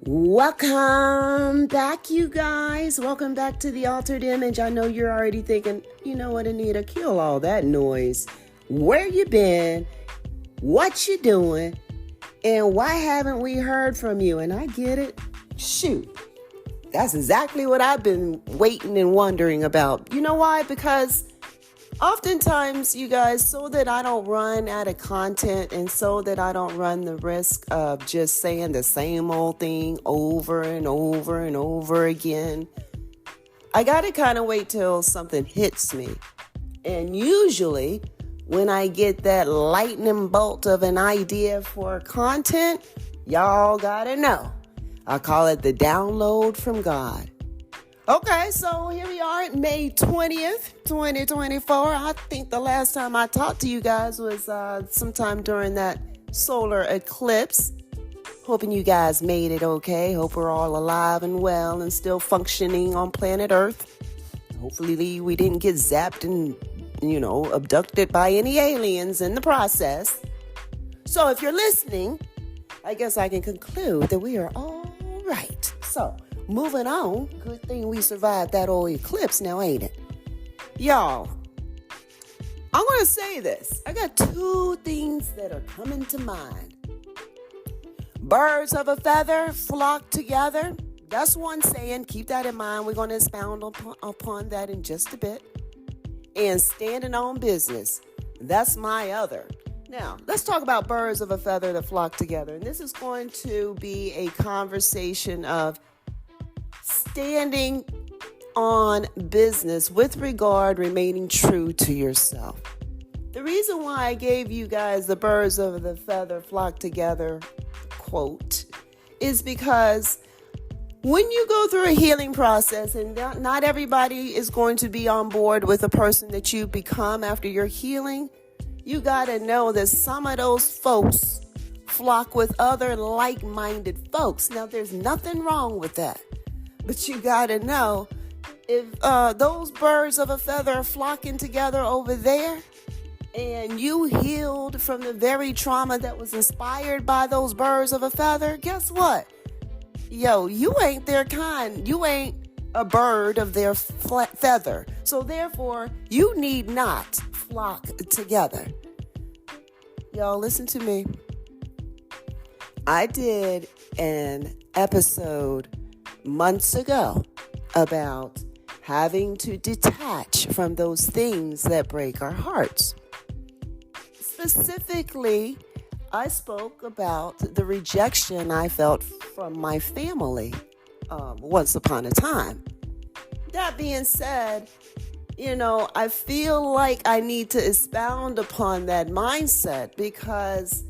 Welcome back, you guys. Welcome back to the Altered Image. I know you're already thinking, you know what, Anita, kill all that noise. Where you been? What you doing? And why haven't we heard from you? And I get it. Shoot. That's exactly what I've been waiting and wondering about. You know why? Because oftentimes, you guys, so that I don't run out of content and so that I don't run the risk of just saying the same old thing over and over and over again, I got to kind of wait till something hits me. And usually when I get that lightning bolt of an idea for content, y'all got to know. I call it the download from God. Okay, so here we are at May 20th, 2024. I think the last time I talked to you guys was sometime during that solar eclipse. Hoping you guys made it okay. Hope we're all alive and well and still functioning on planet Earth. Hopefully we didn't get zapped and, abducted by any aliens in the process. So if you're listening, I guess I can conclude that we are all right. So, moving on, good thing we survived that old eclipse now, ain't it? Y'all, I'm going to say this. I got two things that are coming to mind. Birds of a feather flock together. That's one saying. Keep that in mind. We're going to expound upon that in just a bit. And standing on business. That's my other. Now, let's talk about birds of a feather that flock together. And this is going to be a conversation of standing on business with regard, remaining true to yourself. The reason why I gave you guys the birds of the feather flock together quote is because when you go through a healing process, and not everybody is going to be on board with the person that you become after your healing, you got to know that some of those folks flock with other like-minded folks. Now, there's nothing wrong with that. But you got to know, if those birds of a feather are flocking together over there, and you healed from the very trauma that was inspired by those birds of a feather, guess what? Yo, you ain't their kind. You ain't a bird of their feather. So therefore, you need not flock together. Y'all, listen to me. I did an episode months ago about having to detach from those things that break our hearts. Specifically, I spoke about the rejection I felt from my family once upon a time. That being said, I feel like I need to expound upon that mindset because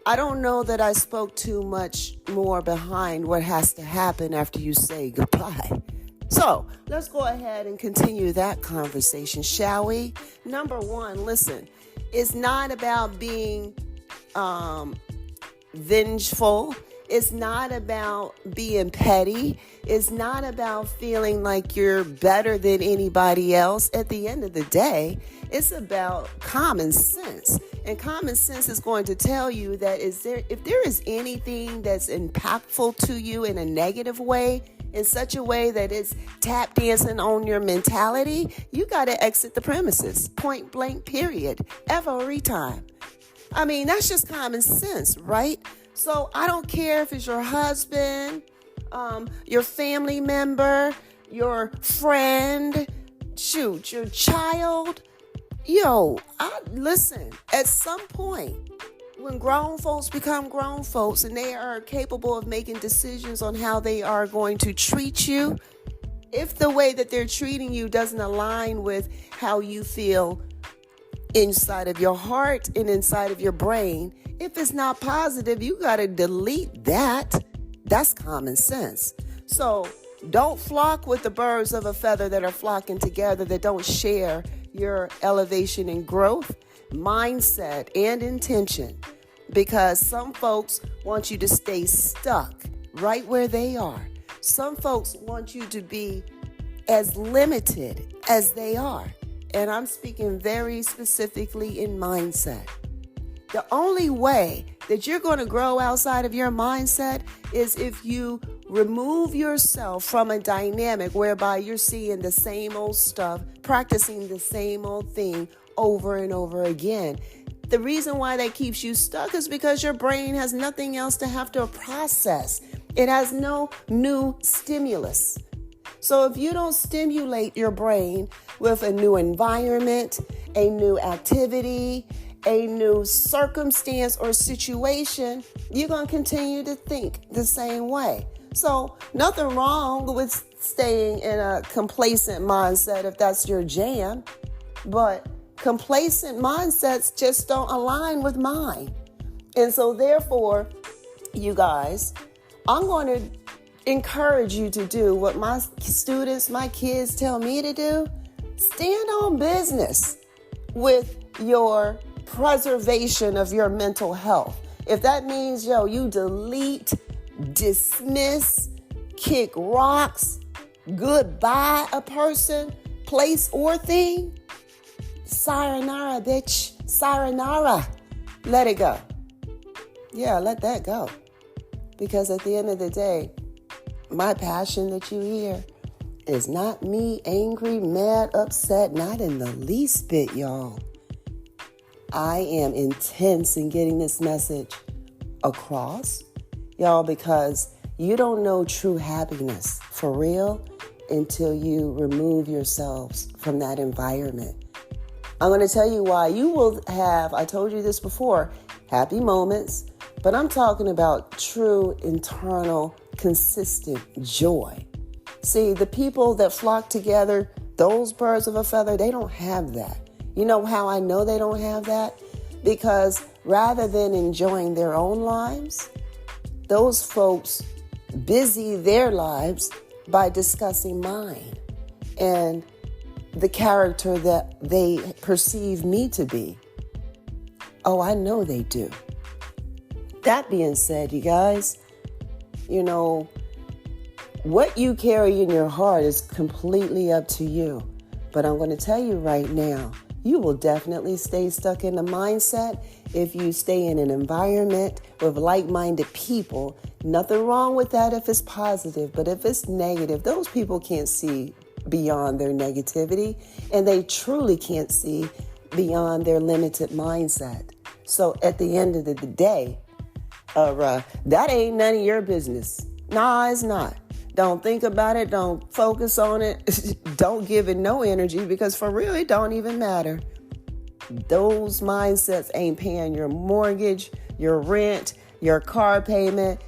I don't know that I spoke too much more behind what has to happen after you say goodbye. So let's go ahead and continue that conversation, shall we? Number one, listen, it's not about being vengeful. It's not about being petty. It's not about feeling like you're better than anybody else. At the end of the day, it's about common sense. And common sense is going to tell you that if there is anything that's impactful to you in a negative way, in such a way that it's tap dancing on your mentality, you got to exit the premises. Point blank, period. Every time. I mean, that's just common sense, right? So I don't care if it's your husband, your family member, your friend, your child. Listen, at some point, when grown folks become grown folks and they are capable of making decisions on how they are going to treat you, if the way that they're treating you doesn't align with how you feel inside of your heart and inside of your brain, if it's not positive, you got to delete that. That's common sense. So don't flock with the birds of a feather that are flocking together, that don't share your elevation and growth, mindset, and intention. Because some folks want you to stay stuck right where they are. Some folks want you to be as limited as they are. And I'm speaking very specifically in mindset. The only way that you're going to grow outside of your mindset is if you remove yourself from a dynamic whereby you're seeing the same old stuff, practicing the same old thing over and over again. The reason why that keeps you stuck is because your brain has nothing else to have to process. It has no new stimulus. So if you don't stimulate your brain with a new environment, a new activity, a new circumstance or situation, you're going to continue to think the same way. So nothing wrong with staying in a complacent mindset if that's your jam, but complacent mindsets just don't align with mine. And so therefore, you guys, I'm going to encourage you to do what my students, my kids tell me to do. Stand on business with your preservation of your mental health. If that means, you delete, dismiss, kick rocks, goodbye a person, place, or thing, sayonara, bitch. Sayonara. Let it go. Yeah, let that go. Because at the end of the day, my passion that you hear is not me angry, mad, upset, not in the least bit, y'all. I am intense in getting this message across, y'all, because you don't know true happiness for real until you remove yourselves from that environment. I'm going to tell you why. You will have, I told you this before, happy moments, but I'm talking about true internal, consistent joy. See, the people that flock together, those birds of a feather, they don't have that. You know how I know they don't have that? Because rather than enjoying their own lives, those folks busy their lives by discussing mine and the character that they perceive me to be. Oh, I know they do. That being said, you guys, what you carry in your heart is completely up to you. But I'm going to tell you right now, you will definitely stay stuck in the mindset if you stay in an environment with like-minded people. Nothing wrong with that if it's positive, but if it's negative, those people can't see beyond their negativity, and they truly can't see beyond their limited mindset. So at the end of the day, that ain't none of your business. Nah, it's not. Don't think about it. Don't focus on it. Don't give it no energy, because for real, it don't even matter. Those mindsets ain't paying your mortgage, your rent, your car payment.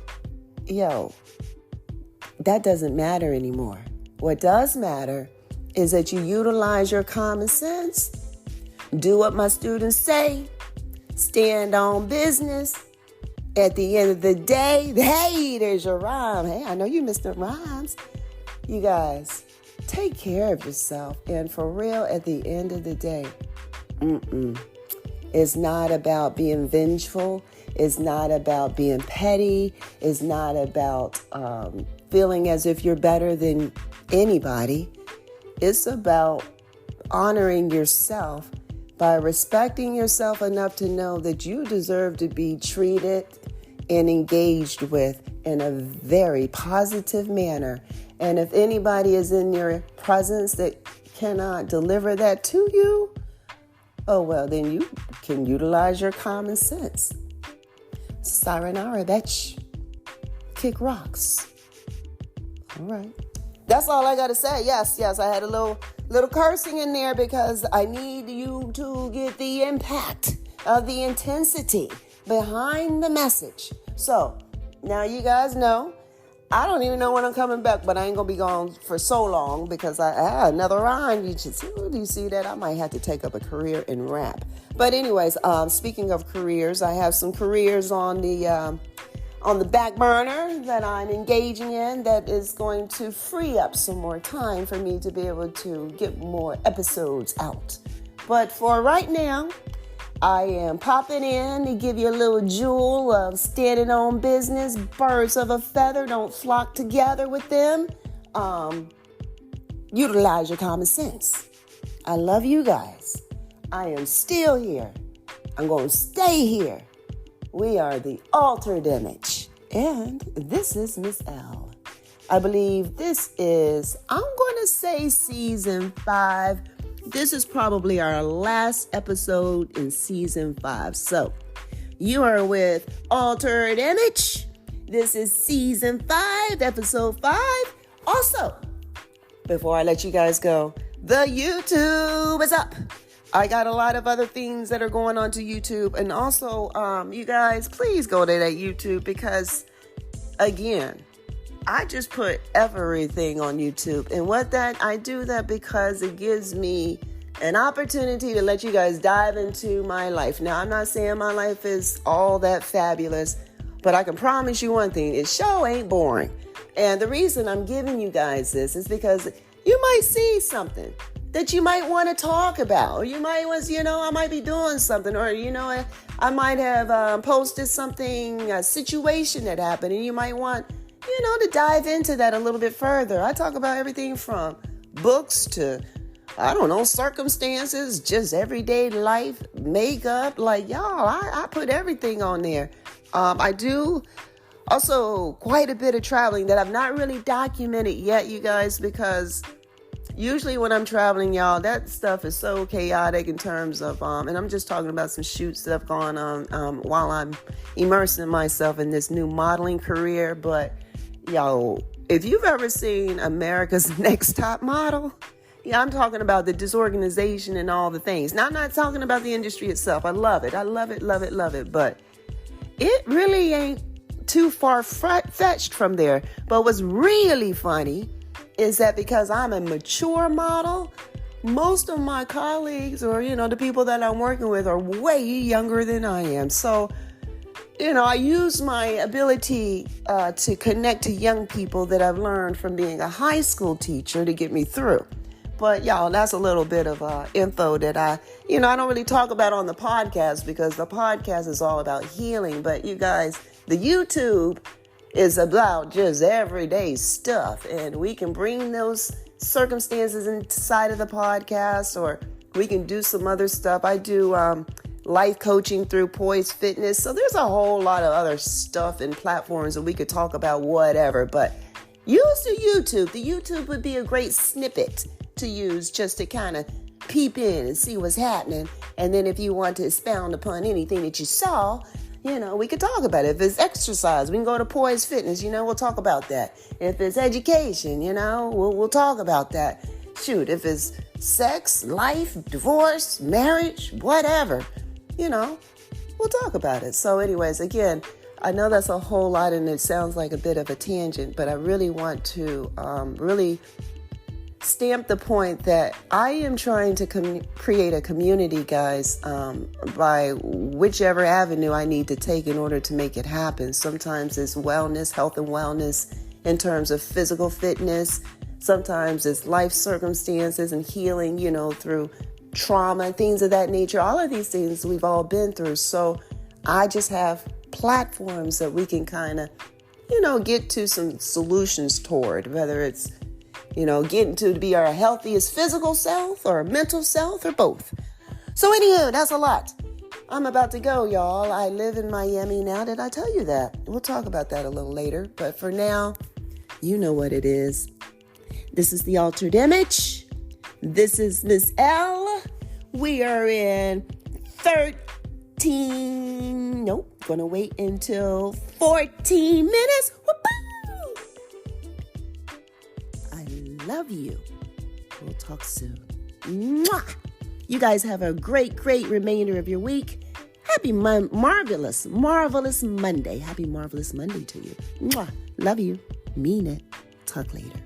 That doesn't matter anymore. What does matter is that you utilize your common sense. Do what my students say. Stand on business. At the end of the day, hey, there's your rhyme. Hey, I know you missed the rhymes. You guys, take care of yourself. And for real, at the end of the day, it's not about being vengeful. It's not about being petty. It's not about feeling as if you're better than anybody. It's about honoring yourself by respecting yourself enough to know that you deserve to be treated and engaged with in a very positive manner. And if anybody is in your presence that cannot deliver that to you, oh, well, then you can utilize your common sense. Sayonara, bitch. Kick rocks. All right. That's all I got to say. Yes, I had a little cursing in there because I need you to get the impact of the intensity behind the message. So now you guys know, I don't even know when I'm coming back, but I ain't going to be gone for so long because I had another rhyme. Do you see that? I might have to take up a career in rap. But anyways, speaking of careers, I have some careers on the back burner that I'm engaging in that is going to free up some more time for me to be able to get more episodes out. But for right now, I am popping in to give you a little jewel of standing on business. Birds of a feather don't flock together with them. Utilize your common sense. I love you guys. I am still here. I'm going to stay here. We are the altered image. And this is Miss L. I believe this is, I'm going to say season 5. This is probably our last episode in season 5. So you are with Altered Image. This is season 5, episode 5. Also, before I let you guys go, the YouTube is up. I got a lot of other things that are going on to YouTube. And also, you guys, please go to that YouTube because, again, I just put everything on YouTube. And I do that because it gives me an opportunity to let you guys dive into my life. Now, I'm not saying my life is all that fabulous, but I can promise you one thing, it sure ain't boring. And the reason I'm giving you guys this is because you might see something that you might want to talk about. Or you might want, I might be doing something. Or, I might have posted something, a situation that happened, and you might want to dive into that a little bit further. I talk about everything from books to, circumstances, just everyday life, makeup. Like, y'all, I put everything on there. I do also quite a bit of traveling that I've not really documented yet, you guys, because usually when I'm traveling, y'all, that stuff is so chaotic in terms of, and I'm just talking about some shoot stuff going on while I'm immersing myself in this new modeling career. But yo, if you've ever seen America's Next Top Model, yeah, I'm talking about the disorganization and all the things. Now, I'm not talking about the industry itself. I love it. I love it, love it, love it. But it really ain't too far-fetched from there. But what's really funny is that because I'm a mature model, most of my colleagues or, the people that I'm working with are way younger than I am. So, I use my ability to connect to young people that I've learned from being a high school teacher to get me through. But y'all, that's a little bit of info that I don't really talk about on the podcast because the podcast is all about healing. But you guys, the YouTube is about just everyday stuff. And we can bring those circumstances inside of the podcast, or we can do some other stuff. I do life coaching through Poise Fitness. So there's a whole lot of other stuff and platforms that we could talk about, whatever. But use the YouTube. The YouTube would be a great snippet to use just to kind of peep in and see what's happening. And then if you want to expound upon anything that you saw, we could talk about it. If it's exercise, we can go to Poise Fitness, we'll talk about that. If it's education, we'll talk about that. Shoot, if it's sex, life, divorce, marriage, whatever, we'll talk about it. So anyways, again, I know that's a whole lot and it sounds like a bit of a tangent, but I really want to really stamp the point that I am trying to create a community, guys, by whichever avenue I need to take in order to make it happen. Sometimes it's wellness, health and wellness in terms of physical fitness. Sometimes it's life circumstances and healing, through trauma and things of that nature. All of these things we've all been through. So I just have platforms that we can kind of, get to some solutions toward, whether it's getting to be our healthiest physical self or mental self or both. So anywho, that's a lot. I'm about to go, y'all. I live in Miami now. Did I tell you that? We'll talk about that a little later. But for now, you know what it is. This is the Altered Image. This is Miss L. We are in gonna wait until 14 minutes. Whoop-oo! I love you. We'll talk soon. Mwah! You guys have a great remainder of your week. Happy marvelous Monday. Happy marvelous Monday to you. Mwah! Love you. Mean it. Talk later.